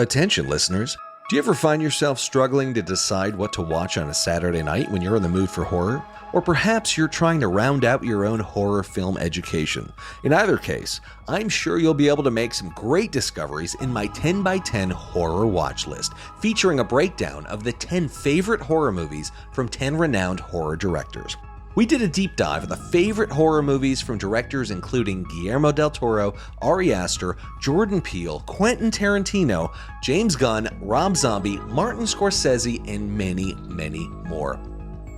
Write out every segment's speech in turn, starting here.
Attention, listeners. Do you ever find yourself struggling to decide what to watch on a Saturday night when you're in the mood for horror? Or perhaps you're trying to round out your own horror film education. In either case, I'm sure you'll be able to make some great discoveries in my 10 by 10 horror watch list, featuring a breakdown of the 10 favorite horror movies from 10 renowned horror directors. We did a deep dive of the favorite horror movies from directors including Guillermo del Toro, Ari Aster, Jordan Peele, Quentin Tarantino, James Gunn, Rob Zombie, Martin Scorsese, and many, many more.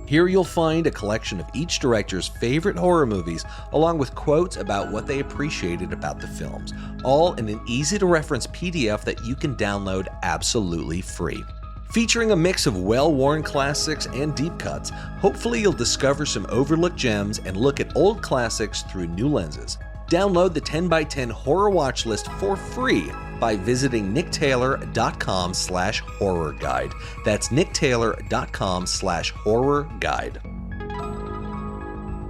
Here you'll find a collection of each director's favorite horror movies, along with quotes about what they appreciated about the films, all in an easy-to-reference PDF that you can download absolutely free. Featuring a mix of well-worn classics and deep cuts, hopefully you'll discover some overlooked gems and look at old classics through new lenses. Download the 10 by 10 horror watch list for free by visiting nicktaylor.com/horror guide. That's nicktaylor.com/horror guide.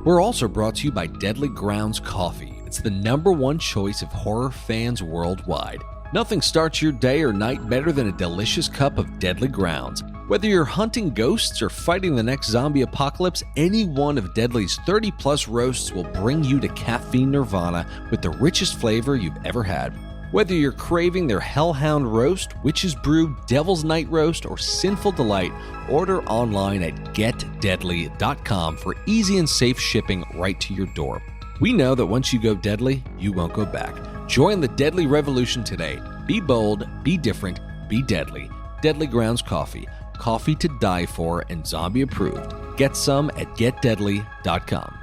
We're also brought to you by Deadly Grounds Coffee. It's the #1 choice of horror fans worldwide. Nothing starts your day or night better than a delicious cup of Deadly Grounds. Whether you're hunting ghosts or fighting the next zombie apocalypse, any one of Deadly's 30-plus roasts will bring you to caffeine nirvana with the richest flavor you've ever had. Whether you're craving their Hellhound Roast, Witch's Brew, Devil's Night Roast, or Sinful Delight, order online at getdeadly.com for easy and safe shipping right to your door. We know that once you go deadly, you won't go back. Join the Deadly Revolution today. Be bold, be different, be deadly. Deadly Grounds Coffee. Coffee to die for and zombie approved. Get some at getdeadly.com.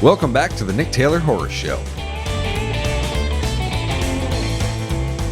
Welcome back to the Nick Taylor Horror Show.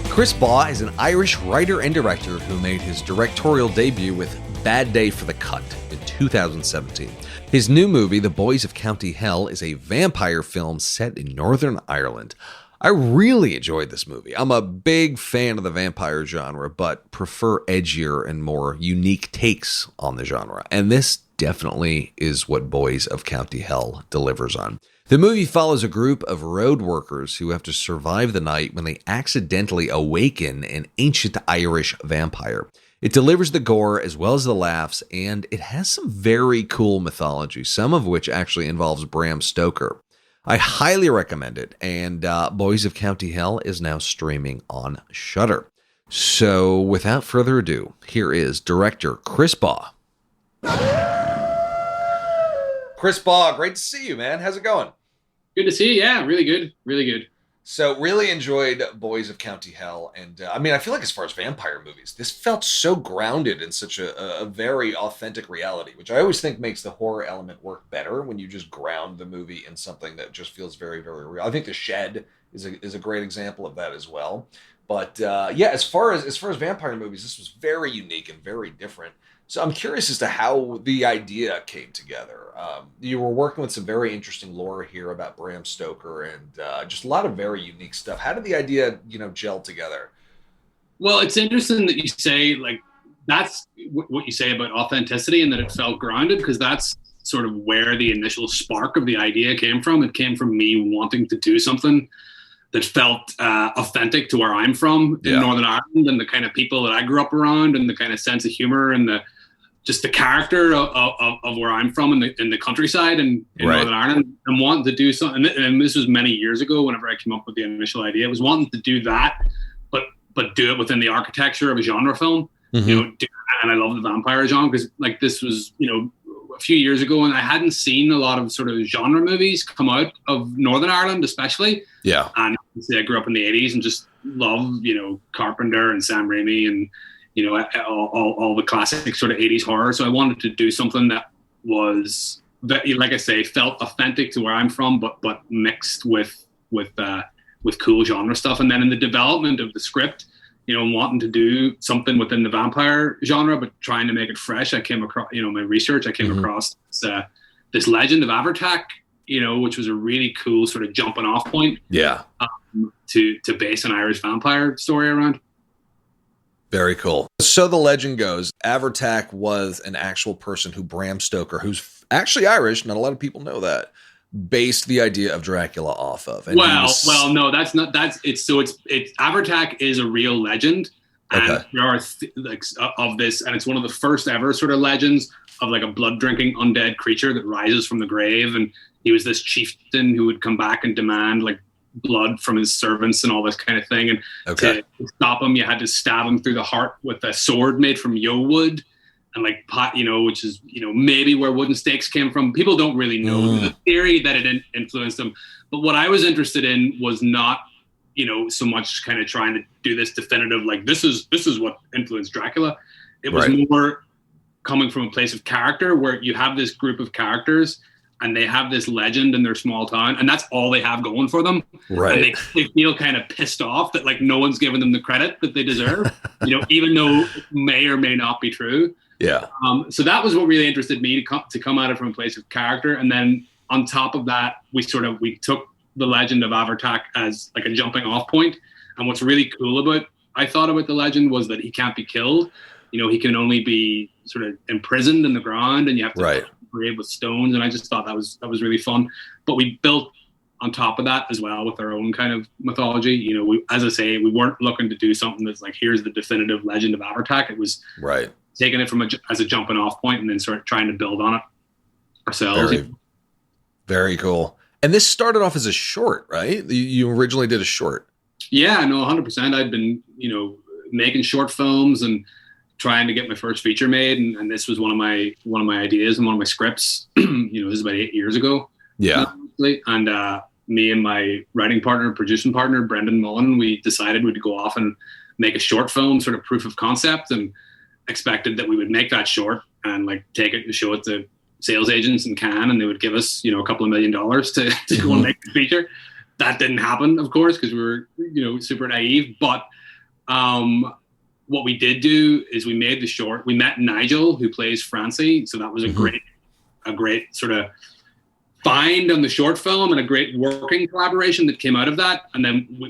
Chris Baugh is an Irish writer and director who made his directorial debut with Bad Day for the Cut in 2017. His new movie, The Boys of County Hell, is a vampire film set in Northern Ireland. I really enjoyed this movie. I'm a big fan of the vampire genre, but prefer edgier and more unique takes on the genre. And this definitely is what Boys of County Hell delivers on. The movie follows a group of road workers who have to survive the night when they accidentally awaken an ancient Irish vampire. It delivers the gore as well as the laughs, and it has some very cool mythology, some of which actually involves Bram Stoker. I highly recommend it, and Boys of County Hell is now streaming on Shudder. So without further ado, here is director Chris Baugh. Chris Baugh, great to see you, man. How's it going? Good to see you. Yeah, really good. Really good. So really enjoyed Boys of County Hell. And I feel like as far as vampire movies, this felt so grounded in such a very authentic reality, which I always think makes the horror element work better when you just ground the movie in something that just feels very, very real. I think The Shed is a great example of that as well. But as far as vampire movies, this was very unique and very different. So I'm curious as to how the idea came together. You were working with some very interesting lore here about Bram Stoker and just a lot of very unique stuff. How did the idea, gel together? Well, it's interesting that you say, that's what you say about authenticity and that it felt grounded, because that's sort of where the initial spark of the idea came from. It came from me wanting to do something that felt authentic to where I'm from in Northern Ireland and the kind of people that I grew up around and the kind of sense of humor and the character of where I'm from in the countryside and in Northern Ireland, and wanting to do something. And this was many years ago whenever I came up with the initial idea. I was wanting to do that, but do it within the architecture of a genre film. Mm-hmm. And I love the vampire genre because this was, a few years ago, and I hadn't seen a lot of sort of genre movies come out of Northern Ireland, especially. Yeah. And I grew up in the 80s and just loved, Carpenter and Sam Raimi and, all the classic sort of 80s horror. So I wanted to do something that was, like I say, felt authentic to where I'm from, but mixed with cool genre stuff. And then in the development of the script, wanting to do something within the vampire genre, but trying to make it fresh, I came across, my research, I came across this legend of Avertac, which was a really cool sort of jumping off point. Yeah. to base an Irish vampire story around. Very cool. So the legend goes, Avertac was an actual person who Bram Stoker, who's actually Irish, not a lot of people know that, based the idea of Dracula off of. And no, that's not. It's Avertac is a real legend, and okay. there are of this, and it's one of the first ever sort of legends of like a blood drinking undead creature that rises from the grave, and he was this chieftain who would come back and demand like blood from his servants and all this kind of thing. And to stop him, you had to stab him through the heart with a sword made from yew wood, and like pot, which is maybe where wooden stakes came from. People don't really know the theory that it influenced them. But what I was interested in was not so much kind of trying to do this definitive like this is what influenced Dracula. It was more coming from a place of character, where you have this group of characters and they have this legend in their small town, and that's all they have going for them. Right. And they feel kind of pissed off that like no one's giving them the credit that they deserve, even though it may or may not be true. Yeah. So that was what really interested me to come at it from a place of character. And then on top of that, we took the legend of Avertac as like a jumping off point. And what's really cool about the legend was that he can't be killed. He can only be sort of imprisoned in the ground, and you have to grave with stones. And I just thought that was really fun. But we built on top of that as well with our own kind of mythology. As I say, we weren't looking to do something that's like, here's the definitive legend of Avertac. It was taking it as a jumping off point and then sort of trying to build on it ourselves. Very, very cool. And this started off as a short, right? You originally did a short. Yeah, no, 100%. I'd been, making short films and trying to get my first feature made, and this was one of my ideas and one of my scripts. This is about 8 years ago. Yeah. And me and my writing partner, producing partner, Brendan Mullen, we decided we'd go off and make a short film, sort of proof of concept, and expected that we would make that short and like take it and show it to sales agents in Cannes, and they would give us, a couple of $1 million to go and make the feature. That didn't happen, of course, because we were, super naive. But what we did do is we made the short. We met Nigel, who plays Francie. So that was a great sort of find on the short film, and a great working collaboration that came out of that. And then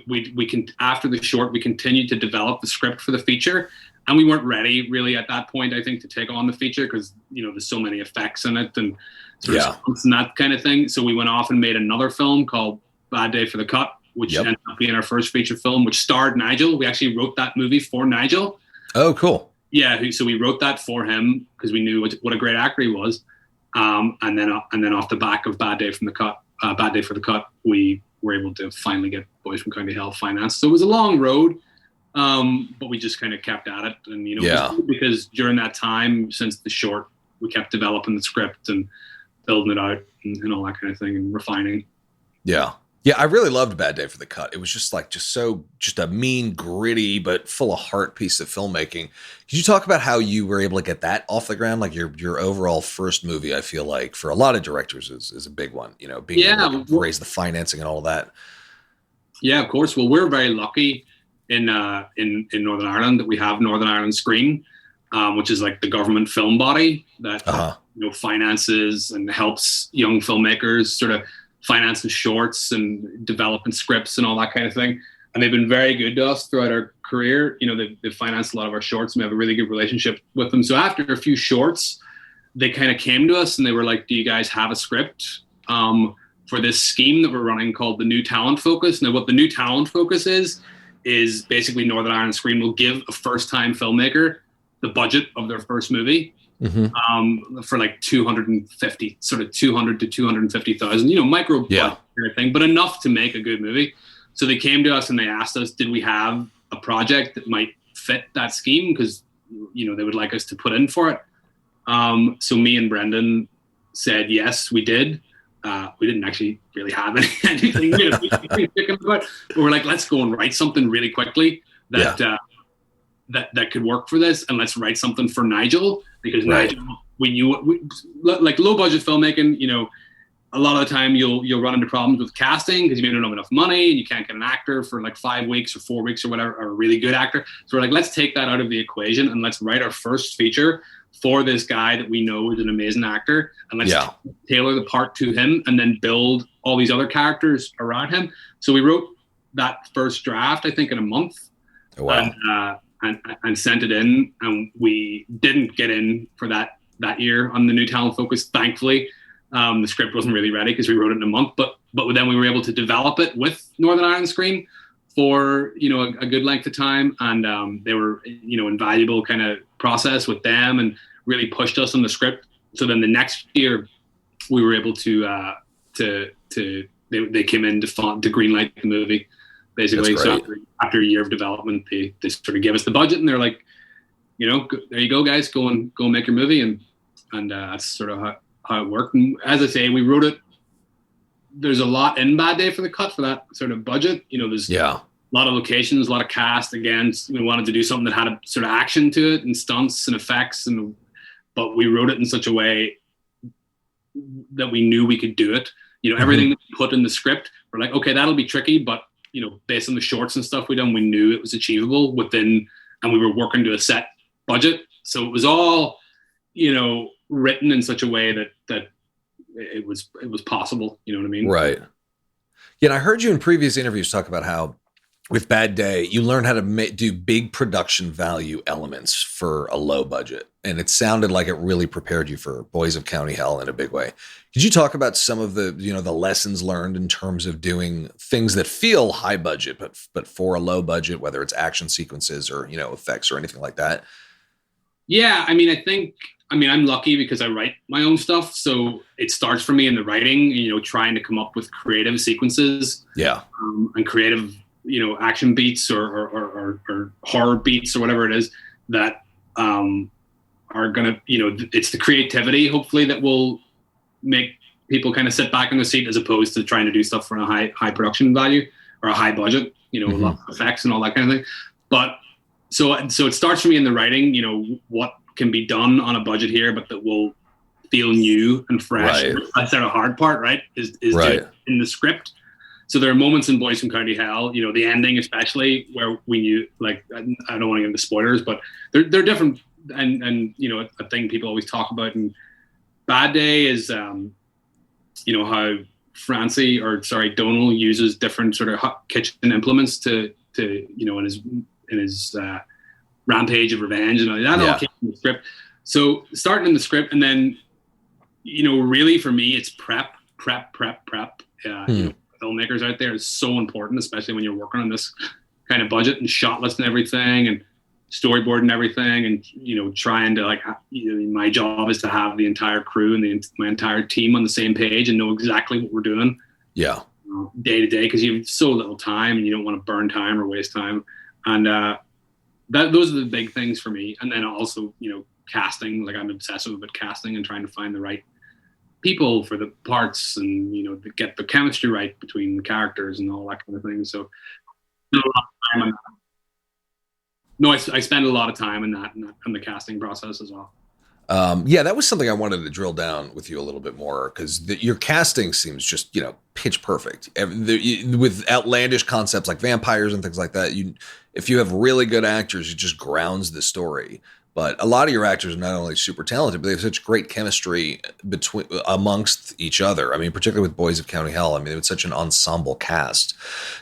after the short, we continued to develop the script for the feature. And we weren't ready really at that point, I think, to take on the feature because, there's so many effects in it and sort of and that kind of thing. So we went off and made another film called Bad Day for the Cut, which ended up being our first feature film, which starred Nigel. We actually wrote that movie for Nigel. Oh, cool. Yeah. So we wrote that for him because we knew what a great actor he was. And then off the back of Bad Day for the Cut, we were able to finally get Boys from County Hell financed. So it was a long road. But we just kind of kept at it, and because during that time, since the short, we kept developing the script and building it out and all that kind of thing and refining. Yeah. I really loved Bad Day for the Cut. It was just a mean, gritty, but full of heart piece of filmmaking. Could you talk about how you were able to get that off the ground? Like your overall first movie, I feel like for a lot of directors is a big one, being able to raise the financing and all of that. Yeah, of course. Well, we're very lucky in Northern Ireland that we have Northern Ireland Screen, which is like the government film body that finances and helps young filmmakers sort of finance the shorts and developing scripts and all that kind of thing. And they've been very good to us throughout our career. They've financed a lot of our shorts, and we have a really good relationship with them. So after a few shorts, they kind of came to us and they were like, do you guys have a script for this scheme that we're running called the New Talent Focus? Now, what the New Talent Focus is basically Northern Ireland Screen will give a first-time filmmaker the budget of their first movie for like 250, sort of 200 to 250,000, micro budget kind of thing, but enough to make a good movie. So they came to us and they asked us, did we have a project that might fit that scheme? Because, they would like us to put in for it. So me and Brendan said, yes, we did. We didn't actually really have anything but we're like, let's go and write something really quickly that could work for this, and let's write something for Nigel, because Nigel, we knew like low budget filmmaking, a lot of the time you'll run into problems with casting because you don't have enough money and you can't get an actor for like 5 weeks or 4 weeks or whatever, or a really good actor. So we're like, let's take that out of the equation and let's write our first feature for this guy that we know is an amazing actor, and let's tailor the part to him and then build all these other characters around him. So we wrote that first draft, I think, in a month. Oh, wow. And sent it in, and we didn't get in for that year on the New Talent Focus, thankfully. The script wasn't really ready because we wrote it in a month, but then we were able to develop it with Northern Ireland Screen for, you know, a good length of time, and they were, you know, invaluable kind of process with them and really pushed us on the script. So then the next year we were able to they came in to greenlight the movie, basically. So after a year of development, they sort of gave us the budget, and they're like, you know, there you go, guys, go make your movie, and that's sort of how it worked. And as I say, we wrote it. There's a lot in Bad Day for the Cut for that sort of budget. You know, there's a lot of locations, a lot of cast. Again, we wanted to do something that had a sort of action to it and stunts and effects, but we wrote it in such a way that we knew we could do it. You know, everything that we put in the script, we're like, okay, that'll be tricky, but you know, based on the shorts and stuff we done, we knew it was achievable within, and we were working to a set budget. So it was all, you know, written in such a way that it was possible. You know what I mean? Right. Yeah. And I heard you in previous interviews talk about how with Bad Day, you learn how to do big production value elements for a low budget. And it sounded like it really prepared you for Boys of County Hell in a big way. Could you talk about some of the, you know, the lessons learned in terms of doing things that feel high budget, but for a low budget, whether it's action sequences or, you know, effects or anything like that? Yeah. I mean, I'm lucky because I write my own stuff. So it starts for me in the writing, you know, trying to come up with creative sequences. Yeah. And creative, you know, action beats or horror beats or whatever it is that are gonna, you know, it's the creativity hopefully that will make people kind of sit back in the seat, as opposed to trying to do stuff for a high production value or a high budget, you know, a lot of effects and all that kind of thing. But so it starts for me in the writing, you know, what can be done on a budget here, but that will feel new and fresh. Right. That's the hard part, right? Is right. In the script. So there are moments in Boys from County Hell, you know, the ending especially, where we knew, like, I don't want to get into spoilers, but they're different. And you know, a thing people always talk about in Bad Day is, you know, how Donal uses different sort of kitchen implements to you know, in his rampage of revenge and all that. All came from the script. So starting in the script, and then, you know, really for me, it's prep. You know, filmmakers out there is so important, especially when you're working on this kind of budget and shot list and everything and storyboard and everything, and you know, trying to, like, you know, my job is to have the entire crew and my entire team on the same page and know exactly what we're doing day to day, because you have so little time and you don't want to burn time or waste time. And those are the big things for me. And then also, you know, casting, like I'm obsessive about casting and trying to find the right people for the parts, and you know, to get the chemistry right between the characters and all that kind of thing. So a lot of time on that. No, I spend a lot of time in that and the casting process as well. Yeah, that was something I wanted to drill down with you a little bit more, because your casting seems just, you know, pitch perfect. With outlandish concepts like vampires and things like that, if you have really good actors, it just grounds the story. But a lot of your actors are not only super talented, but they have such great chemistry amongst each other. I mean, particularly with Boys of County Hell, I mean, it's such an ensemble cast.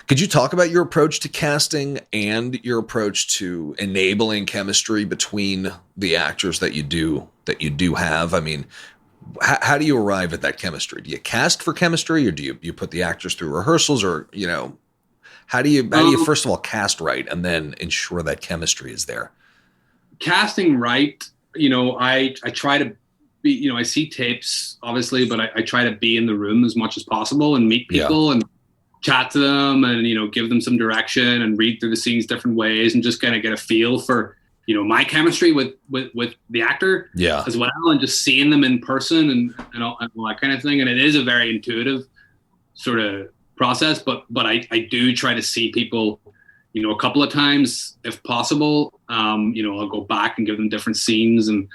Could you talk about your approach to casting and your approach to enabling chemistry between the actors that you do have? I mean, how do you arrive at that chemistry? Do you cast for chemistry, or do you put the actors through rehearsals, or, you know, how do you first of all cast right and then ensure that chemistry is there? Casting right, you know, I try to be, you know, I see tapes obviously, but I try to be in the room as much as possible and meet people and chat to them and, you know, give them some direction and read through the scenes different ways and just kind of get a feel for, you know, my chemistry with the actor as well, and just seeing them in person and all that kind of thing. And it is a very intuitive sort of process, but I do try to see people, you know, a couple of times if possible. You know, I'll go back and give them different scenes, and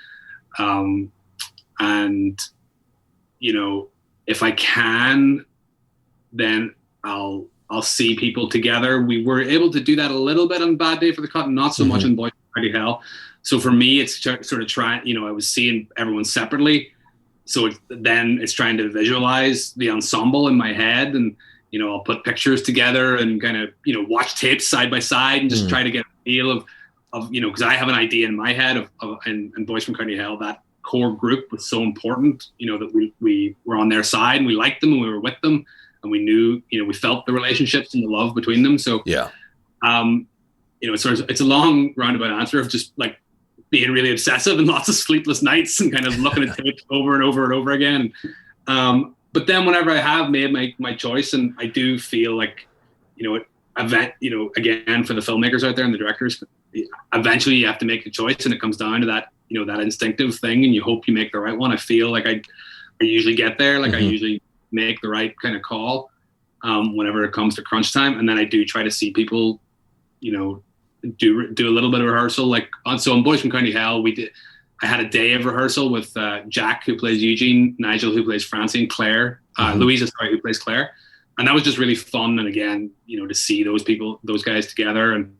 you know, if I can, then I'll see people together. We were able to do that a little bit on Bad Day for the Cut, and not so much in Boys of County Hell. So for me, it's sort of trying, you know, I was seeing everyone separately, so then it's trying to visualize the ensemble in my head, and I'll put pictures together and kind of, watch tapes side by side and just try to get a feel of because I have an idea in my head and Boys from County Hell, that core group was so important, that we were on their side and we liked them and we were with them and we knew, we felt the relationships and the love between them. So, it's a long roundabout answer of just like being really obsessive and lots of sleepless nights and kind of looking at tapes over and over and over again. But then whenever I have made my choice, and I do feel like, again, for the filmmakers out there and the directors, eventually you have to make a choice, and it comes down to that, that instinctive thing, and you hope you make the right one. I feel like I usually get there. Like I usually make the right kind of call whenever it comes to crunch time. And then I do try to see people, do a little bit of rehearsal. Like on Boys from County Hell, I had a day of rehearsal with Jack, who plays Eugene, Nigel, who plays Francine, Claire, Louisa, who plays Claire. And that was just really fun. And again, to see those guys together and,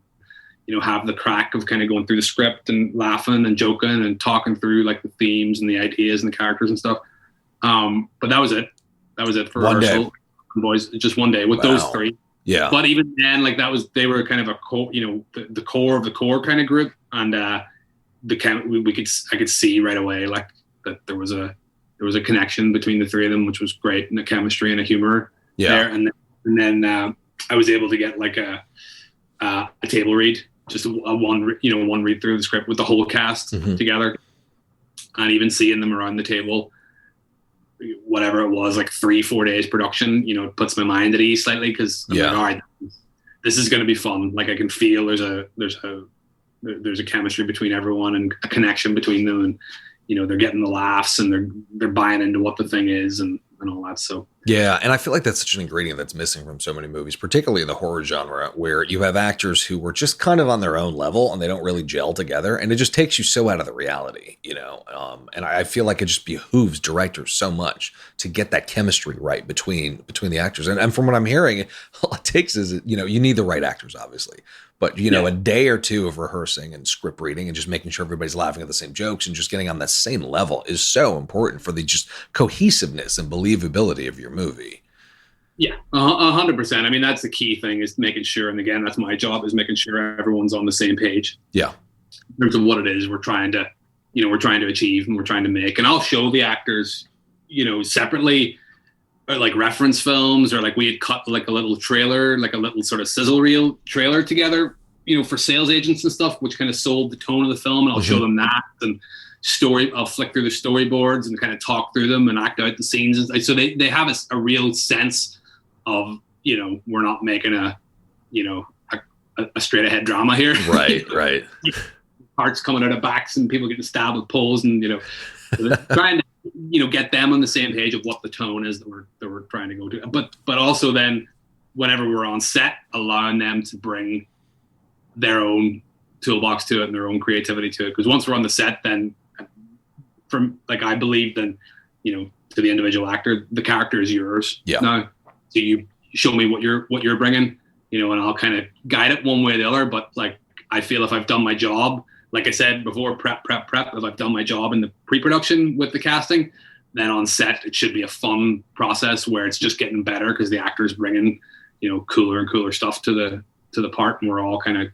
have the crack of kind of going through the script and laughing and joking and talking through like the themes and the ideas and the characters and stuff. But that was it. That was it for rehearsal. Day. Boys, just one day with those three. Yeah. But even then, like they were kind of a the core of the core kind of group. And I could see right away like that there was a connection between the three of them, which was great, and a chemistry and a humor there. And then I was able to get like a table read, just one read through the script with the whole cast together, and even seeing them around the table, whatever it was, like 3-4 days production, it puts my mind at ease slightly, because I'm like, all right, this is going to be fun. Like I can feel there's a chemistry between everyone and a connection between them, and they're getting the laughs and they're buying into what the thing is and all that. So yeah, and I feel like that's such an ingredient that's missing from so many movies, particularly in the horror genre, where you have actors who were just kind of on their own level and they don't really gel together, and it just takes you so out of the reality, and I feel like it just behooves directors so much to get that chemistry right between the actors. And from what I'm hearing, all it takes is, you need the right actors, obviously. But, a day or two of rehearsing and script reading and just making sure everybody's laughing at the same jokes and just getting on that same level is so important for the just cohesiveness and believability of your movie. Yeah, 100%. I mean, that's the key thing, is making sure, and again, that's my job, is making sure everyone's on the same page. Yeah. In terms of what it is we're trying to achieve and we're trying to make. And I'll show the actors, separately, like reference films, or like we had cut like a little trailer, like a little sort of sizzle reel trailer together, for sales agents and stuff, which kind of sold the tone of the film. And I'll show them that, and I'll flick through the storyboards and kind of talk through them and act out the scenes. And so they have a real sense of, we're not making a straight ahead drama here. Right. Hearts coming out of backs and people getting stabbed with poles, and, trying to, get them on the same page of what the tone is that we're trying to go to. But also then, whenever we're on set, allowing them to bring their own toolbox to it and their own creativity to it. Because once we're on the set, then I believe then, to the individual actor, the character is yours. Yeah. Now, so you show me what you're bringing, and I'll kind of guide it one way or the other. But like, I feel if I've done my job, like I said before, prep, if I've done my job in the pre-production with the casting, then on set, it should be a fun process where it's just getting better because the actor's bringing, cooler and cooler stuff to the part, and we're all kind of,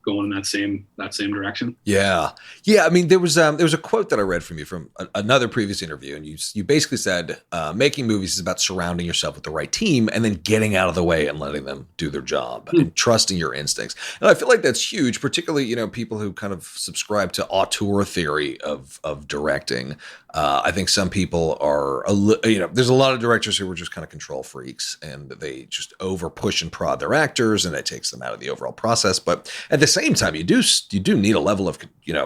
going in that same direction. Yeah. I mean, there was a quote that I read from you from another previous interview, and you basically said making movies is about surrounding yourself with the right team and then getting out of the way and letting them do their job and trusting your instincts. And I feel like that's huge, particularly people who kind of subscribe to auteur theory of directing. I think some people are there's a lot of directors who are just kind of control freaks, and they just over push and prod their actors, and it takes them out of the overall process. But at the same time, you do need a level of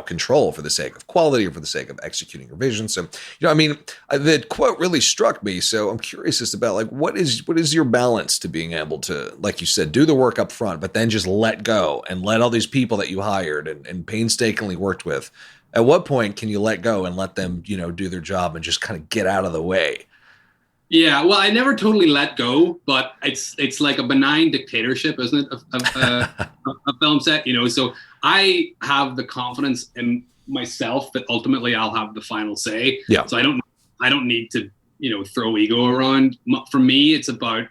control for the sake of quality or for the sake of executing your vision. So the quote really struck me. So I'm curious as about like what is your balance to being able to, like you said, do the work up front, but then just let go and let all these people that you hired and painstakingly worked with. At what point can you let go and let them, do their job and just kind of get out of the way? Yeah, well, I never totally let go, but it's like a benign dictatorship, isn't it? A film set, So I have the confidence in myself that ultimately I'll have the final say. Yeah. So I don't need to, throw ego around. For me, it's about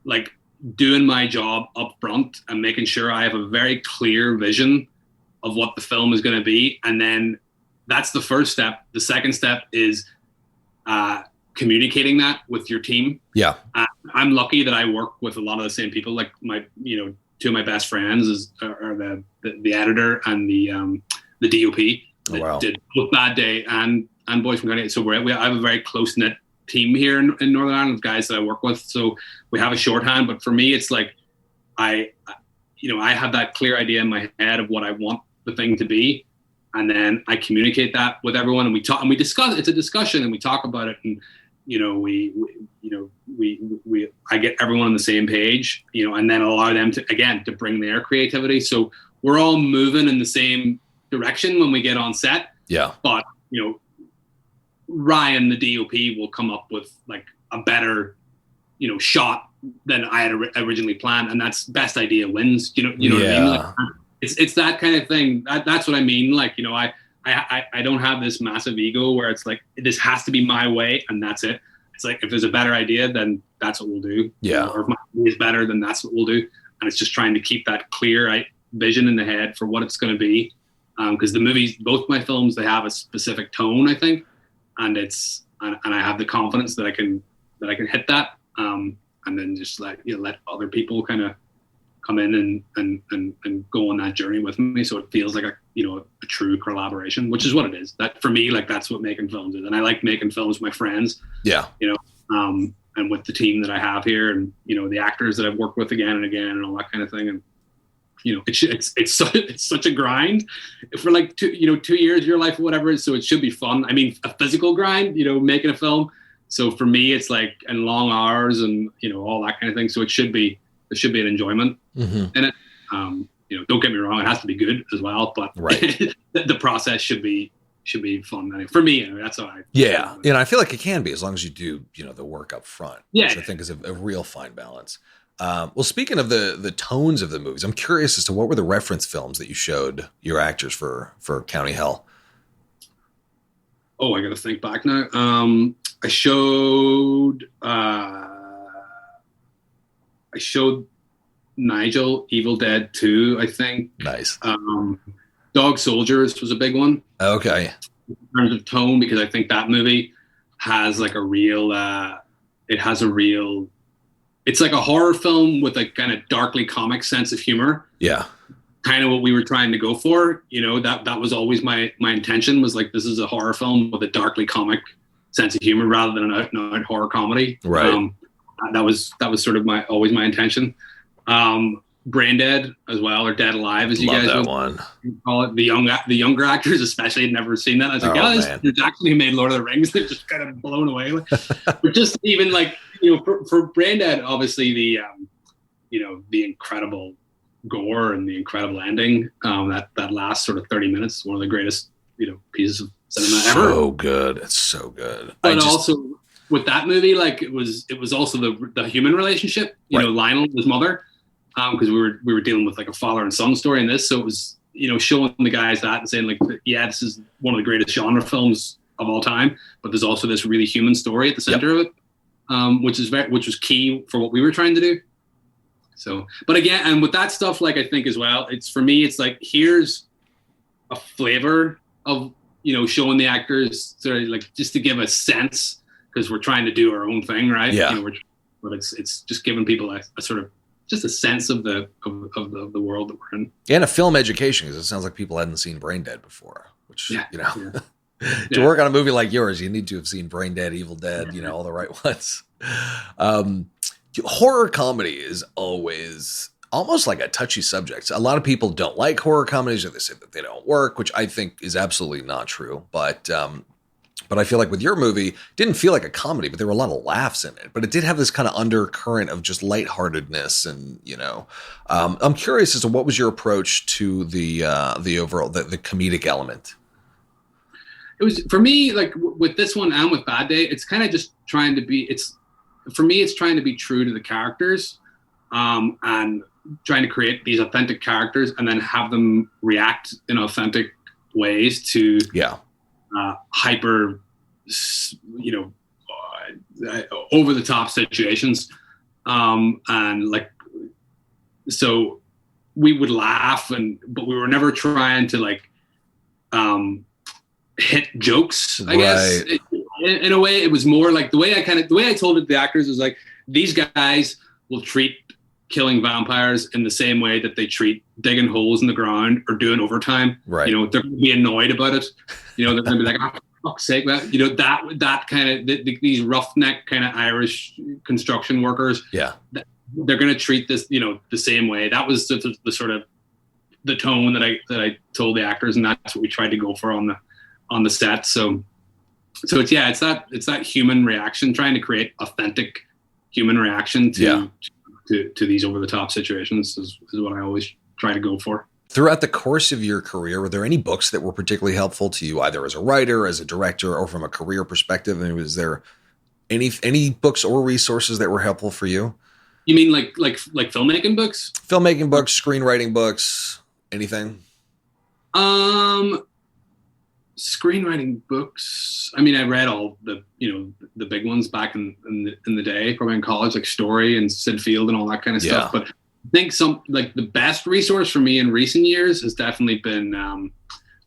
like doing my job up front and making sure I have a very clear vision of what the film is going to be. And then that's the first step. The second step is communicating that with your team. Yeah. I'm lucky that I work with a lot of the same people. Like two of my best friends are the editor and the DOP that did both Bad Day and Boys from County. So I have a very close knit team here in Northern Ireland of guys that I work with. So we have a shorthand, but for me, it's like I have that clear idea in my head of what I want the thing to be, and then I communicate that with everyone, and we talk and we discuss. It's a discussion, and we talk about it, and I get everyone on the same page, and then allow them to bring their creativity. So we're all moving in the same direction when we get on set. Yeah. But Ryan, the DOP, will come up with like a better, shot than I had originally planned, and that's best idea wins. You know what I mean? Like, it's that kind of thing. That's what I mean. Like, I don't have this massive ego where it's like this has to be my way and that's it. It's like if there's a better idea, then that's what we'll do. Yeah. Or if my idea is better, then that's what we'll do. And it's just trying to keep that clear vision in the head for what it's going to be. Because the movies, both my films, they have a specific tone, I think, and I have the confidence that I can hit that. And then just let other people kind of come in and go on that journey with me, so it feels like a true collaboration, which is what it is. That for me, like that's what making films is, and I like making films with my friends. Yeah, and with the team that I have here, and the actors that I've worked with again and again, and all that kind of thing. And it's such a grind for like 2 years of your life or whatever. So it should be fun. I mean, a physical grind, making a film. So for me, it's like and long hours and all that kind of thing. So there should be an enjoyment in it. Don't get me wrong, it has to be good as well, but the process should be fun. I mean, for me, that's all right. Yeah, and I feel like it can be as long as you do the work up front, which I think is a real fine balance. Well, speaking of the tones of the movies, I'm curious as to what were the reference films that you showed your actors for County Hell. Oh, I got to think back now. I showed Nigel, Evil Dead 2, I think. Nice. Dog Soldiers was a big one. Okay. In terms of tone, because I think that movie has like a real, it's like a horror film with a kind of darkly comic sense of humor. Yeah. Kind of what we were trying to go for. That was always my intention, was like, this is a horror film with a darkly comic sense of humor rather than an out horror comedy. Right. That was sort of always my intention. Brain Dead as well, or Dead Alive, as you guys would call it. The younger actors especially had never seen that. I was like, there's actually who made Lord of the Rings. They're just kind of blown away. But just even like, for Brain Dead, obviously the incredible gore and the incredible ending, that last sort of 30 minutes is one of the greatest, pieces of cinema ever. So good. It's so good. But also with that movie, like it was also the human relationship, Lionel and his mother, because we were dealing with like a father and son story in this. So it was, showing the guys that and saying like, yeah, this is one of the greatest genre films of all time, but there's also this really human story at the center of it, which was key for what we were trying to do. So, but again, and with that stuff, like I think as well, for me, it's like, here's a flavor of, showing the actors sort of like just to give a sense, because we're trying to do our own thing, right? Yeah. But it's just giving people a sort of just a sense of the world that we're in. And a film education, because it sounds like people hadn't seen Brain Dead before, which, to work on a movie like yours, you need to have seen Brain Dead, Evil Dead, all the right ones. Horror comedy is always almost like a touchy subject. A lot of people don't like horror comedies, or they say that they don't work, which I think is absolutely not true. But I feel like with your movie, it didn't feel like a comedy, but there were a lot of laughs in it. But it did have this kind of undercurrent of just lightheartedness, and I'm curious as to what was your approach to the overall the comedic element. It was, for me, like with this one and with Bad Day, it's kind of just trying to be. For me, it's trying to be true to the characters, and trying to create these authentic characters, and then have them react in authentic ways to hyper, over the top situations. And like, so we would laugh, but we were never trying to like hit jokes, I guess. In a way, it was more like the way I told it to the actors was like, these guys will treat killing vampires in the same way that they treat digging holes in the ground or doing overtime. Right. You know, they're going to be annoyed about it. You know, they're going to be like, oh, for fuck's sake, man. You know, that kind of, these roughneck kind of Irish construction workers. Yeah. They're going to treat this, you know, the same way. That was the sort of the tone that I told the actors, and that's what we tried to go for on the set. So it's that human reaction, trying to create authentic human reaction to these over the top situations is what I always try to go for. Throughout the course of your career, were there any books that were particularly helpful to you, either as a writer, as a director, or from a career perspective? And was there any books or resources that were helpful for you? You mean like filmmaking books? Filmmaking books, screenwriting books, anything? Screenwriting books. I mean, I read all the big ones back in the day, probably in college, like Story and Sid Field and all that kind of stuff. But I think the best resource for me in recent years has definitely been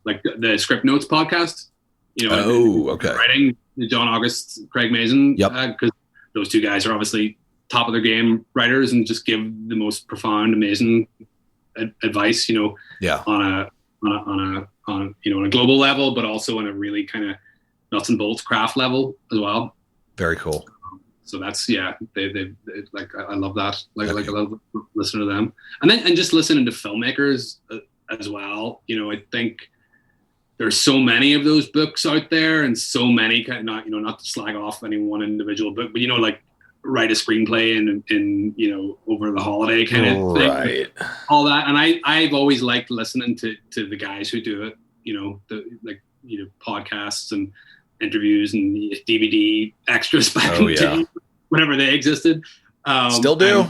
like the Script Notes podcast. You know, writing John August, Craig Mazin, because those two guys are obviously top of their game writers and just give the most profound, amazing advice. You know, on a global level, but also on a really kind of nuts and bolts craft level as well. Very cool. So that's they like, I love that. Like I love listening to them, and just listening to filmmakers as well. You know, I think there's so many of those books out there, and so many not to slag off any one individual book, but like write a screenplay and over the holiday kind of thing, all that. And I've always liked listening to the guys who do it. Podcasts and interviews and DVD extras back in the day, whenever they existed. Still do.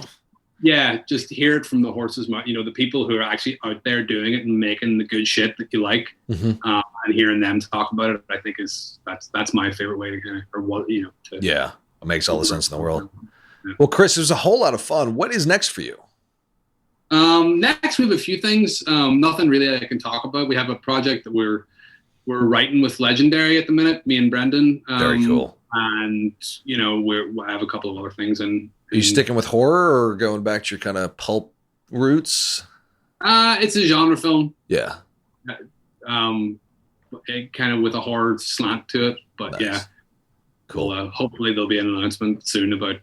Just hear it from the horse's mouth. The people who are actually out there doing it and making the good shit that you like, and hearing them talk about it, I think that's my favorite way to kind of, it makes all the sense in the world. Yeah. Well, Chris, it was a whole lot of fun. What is next for you? Next, we have a few things. Nothing really I can talk about. We have a project that we're writing with Legendary at the minute, me and Brendan. Very cool. And we have a couple of other things. And are you sticking with horror or going back to your kind of pulp roots? It's a genre film. Yeah. Kind of with a horror slant to it, but nice. Yeah. Cool. Hopefully there'll be an announcement soon about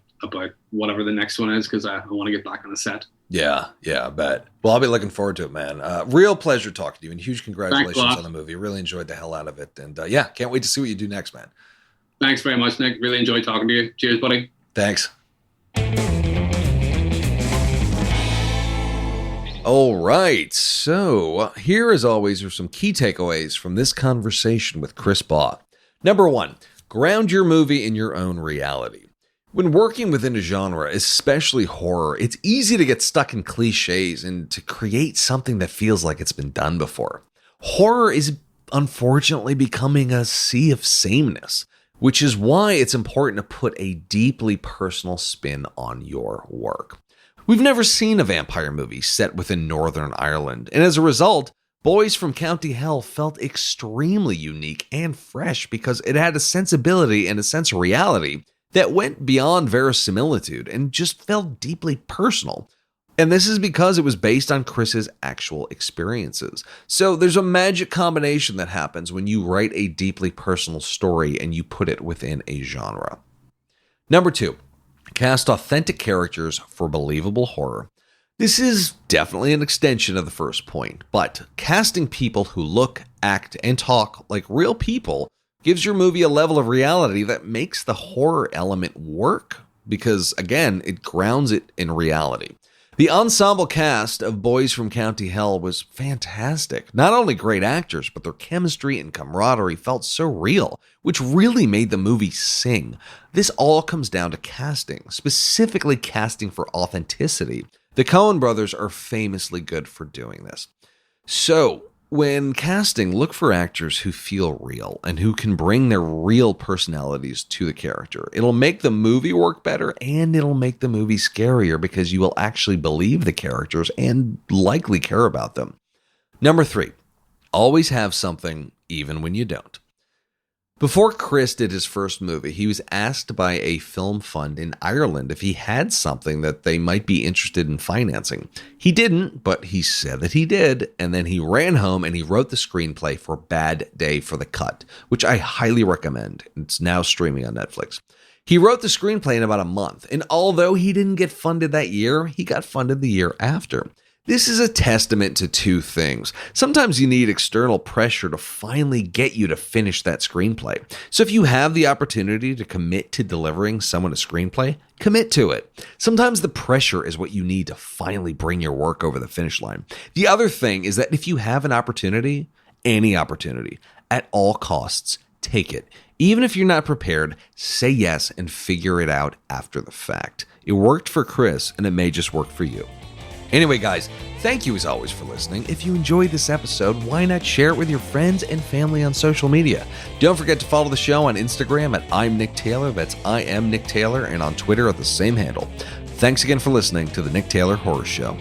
whatever the next one is, because I want to get back on the set. Yeah, I bet. Well, I'll be looking forward to it, man. Real pleasure talking to you, and huge congratulations on the movie. Really enjoyed the hell out of it, and can't wait to see what you do next, man. Thanks very much, Nick. Really enjoyed talking to you. Cheers, buddy. Thanks. All right, so here, as always, are some key takeaways from this conversation with Chris Baugh. Number 1, ground your movie in your own reality. When working within a genre, especially horror, it's easy to get stuck in cliches and to create something that feels like it's been done before. Horror is unfortunately becoming a sea of sameness, which is why it's important to put a deeply personal spin on your work. We've never seen a vampire movie set within Northern Ireland, and as a result, Boys from County Hell felt extremely unique and fresh because it had a sensibility and a sense of reality that went beyond verisimilitude and just felt deeply personal. And this is because it was based on Chris's actual experiences. So there's a magic combination that happens when you write a deeply personal story and you put it within a genre. Number 2, cast authentic characters for believable horror. This is definitely an extension of the first point, but casting people who look, act, and talk like real people gives your movie a level of reality that makes the horror element work because, again, it grounds it in reality. The ensemble cast of Boys from County Hell was fantastic. Not only great actors, but their chemistry and camaraderie felt so real, which really made the movie sing. This all comes down to casting, specifically casting for authenticity. The Coen brothers are famously good for doing this. So, When casting, look for actors who feel real and who can bring their real personalities to the character. It'll make the movie work better, and it'll make the movie scarier because you will actually believe the characters and likely care about them. Number 3, always have something even when you don't. Before Chris did his first movie, he was asked by a film fund in Ireland if he had something that they might be interested in financing. He didn't, but he said that he did, and then he ran home and he wrote the screenplay for Bad Day for the Cut, which I highly recommend. It's now streaming on Netflix. He wrote the screenplay in about a month, and although he didn't get funded that year, he got funded the year after. This is a testament to 2 things. Sometimes you need external pressure to finally get you to finish that screenplay. So if you have the opportunity to commit to delivering someone a screenplay, commit to it. Sometimes the pressure is what you need to finally bring your work over the finish line. The other thing is that if you have an opportunity, any opportunity, at all costs, take it. Even if you're not prepared, say yes and figure it out after the fact. It worked for Chris, and it may just work for you. Anyway, guys, thank you as always for listening. If you enjoyed this episode, why not share it with your friends and family on social media? Don't forget to follow the show on Instagram at I'm Nick Taylor. That's I am Nick Taylor, and on Twitter at the same handle. Thanks again for listening to the Nick Taylor Horror Show.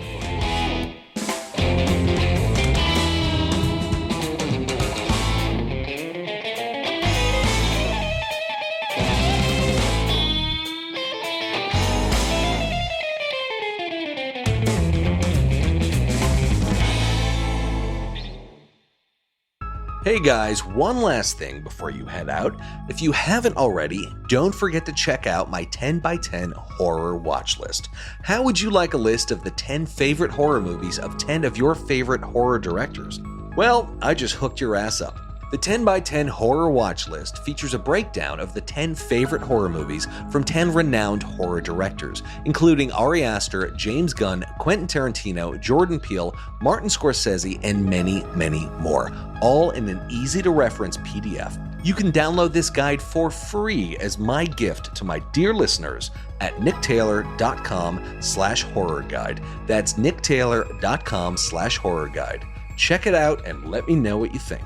Hey guys, one last thing before you head out. If you haven't already, don't forget to check out my 10x10 horror watch list. How would you like a list of the 10 favorite horror movies of 10 of your favorite horror directors? Well, I just hooked your ass up. The 10x10 horror watch list features a breakdown of the 10 favorite horror movies from 10 renowned horror directors, including Ari Aster, James Gunn, Quentin Tarantino, Jordan Peele, Martin Scorsese, and many, many more, all in an easy-to-reference PDF. You can download this guide for free as my gift to my dear listeners at nicktaylor.com/horror guide. That's nicktaylor.com/horror guide. Check it out and let me know what you think.